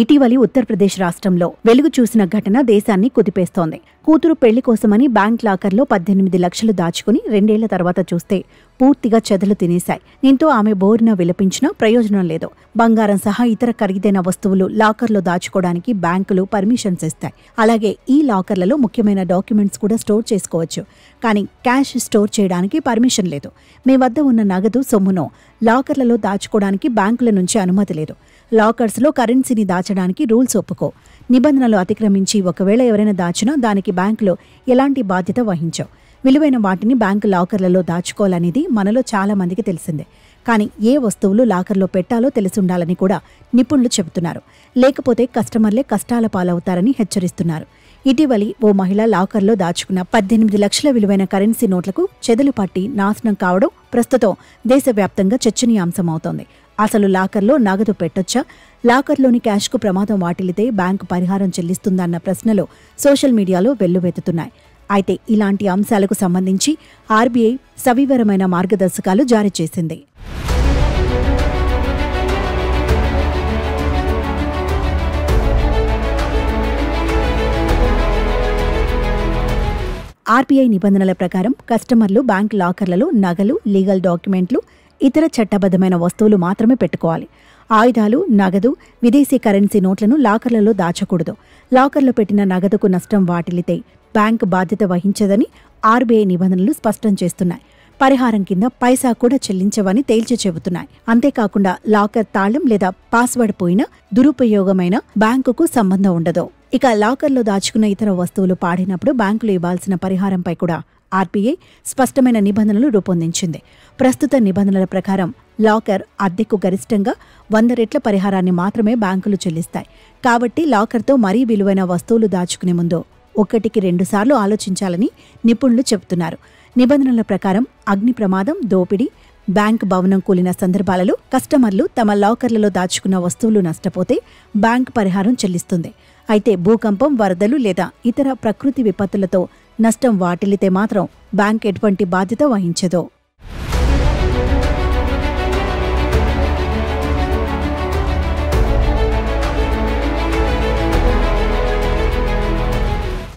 ఇటీవలి ఉత్తరప్రదేశ్ రాష్ట్రంలో వెలుగు చూసిన ఘటన దేశాన్ని కుదిపేస్తోంది. కూతురు పెళ్లి కోసమని బ్యాంక్ లాకర్లో 18 లక్షలు దాచుకుని 2 ఏళ్ల తర్వాత చూస్తే పూర్తిగా చెదలు తినేశాయి. దీంతో ఆమె బోరున విలపించినా ప్రయోజనం లేదు. బంగారం సహా ఇతర ఖరీదైన వస్తువులు లాకర్లో దాచుకోవడానికి బ్యాంకులు పర్మిషన్స్ ఇస్తాయి. అలాగే ఈ లాకర్లలో ముఖ్యమైన డాక్యుమెంట్స్ కూడా స్టోర్ చేసుకోవచ్చు. కానీ క్యాష్ స్టోర్ చేయడానికి పర్మిషన్ లేదు. మీ వద్ద ఉన్న నగదు సొమ్మును లాకర్లలో దాచుకోవడానికి బ్యాంకుల నుంచి అనుమతి లేదు. లాకర్స్లో కరెన్సీని దాచడానికి రూల్స్ ఒప్పుకో. నిబంధనలు అతిక్రమించి ఒకవేళ ఎవరైనా దాచినా దానికి బ్యాంకులో ఎలాంటి బాధ్యత వహించవు. విలువైన వాటిని బ్యాంకు లాకర్లలో దాచుకోవాలనేది మనలో చాలా మందికి తెలిసిందే. కానీ ఏ వస్తువులు లాకర్లో పెట్టాలో తెలిసుండాలని కూడా నిపుణులు చెబుతున్నారు. లేకపోతే కస్టమర్లే కష్టాల పాలవుతారని హెచ్చరిస్తున్నారు. ఇటీవలి ఓ మహిళ లాకర్లో దాచుకున్న 18 లక్షల విలువైన కరెన్సీ నోట్లకు చెదలు పట్టి నాశనం కావడం ప్రస్తుతం దేశవ్యాప్తంగా చర్చనీయాంశమవుతోంది. అసలు లాకర్లో నగదు పెట్టొచ్చా? లాకర్లోని క్యాష్కు ప్రమాదం వాటిల్లితే బ్యాంకు పరిహారం చెల్లిస్తుందన్న ప్రశ్నలు సోషల్ మీడియాలో వెల్లువెత్తుతున్నాయి. అయితే ఇలాంటి అంశాలకు సంబంధించి ఆర్బీఐ సవివరమైన మార్గదర్శకాలు జారీ చేసింది. ఆర్బీఐ నిబంధనల ప్రకారం కస్టమర్లు బ్యాంక్ లాకర్లలో నగలు, లీగల్ డాక్యుమెంట్లు, ఇతర చట్టబద్ధమైన వస్తువులు మాత్రమే పెట్టుకోవాలి. ఆయుధాలు, నగదు, విదేశీ కరెన్సీ నోట్లను లాకర్లలో దాచకూడదు. లాకర్లో పెట్టిన నగదుకు నష్టం వాటిల్లితే బ్యాంకు బాధ్యత వహించదని ఆర్బీఐ నిబంధనలు స్పష్టం చేస్తున్నాయి. పరిహారం కింద పైసా కూడా చెల్లించవని తేల్చి చెబుతున్నాయి. అంతేకాకుండా లాకర్ తాళం లేదా పాస్వర్డ్ పోయినా దురుపయోగమైన బ్యాంకుకు సంబంధం ఉండదు. ఇక లాకర్లో దాచుకున్న ఇతర వస్తువులు పాడైనప్పుడు బ్యాంకులు ఇవ్వాల్సిన పరిహారంపై కూడా ఆర్బీఐ స్పష్టమైన నిబంధనలు రూపొందించింది. ప్రస్తుత నిబంధనల ప్రకారం లాకర్ అద్దెకు గరిష్టంగా 100 రెట్ల పరిహారాన్ని మాత్రమే బ్యాంకులు చెల్లిస్తాయి. కాబట్టి లాకర్తో మరీ విలువైన వస్తువులు దాచుకునే ముందు 1-2 సార్లు ఆలోచించాలని నిపుణులు చెబుతున్నారు. నిబంధనల ప్రకారం అగ్ని ప్రమాదం, దోపిడీ, బ్యాంక్ భవనం కూలిన సందర్భాలలో కస్టమర్లు తమ లాకర్లలో దాచుకున్న వస్తువులు నష్టపోతే బ్యాంక్ పరిహారం చెల్లిస్తుంది. అయితే భూకంపం, వరదలు లేదా ఇతర ప్రకృతి విపత్తులతో నష్టం వాటిల్లితే మాత్రం బ్యాంక్ ఎటువంటి బాధ్యత వహించదు.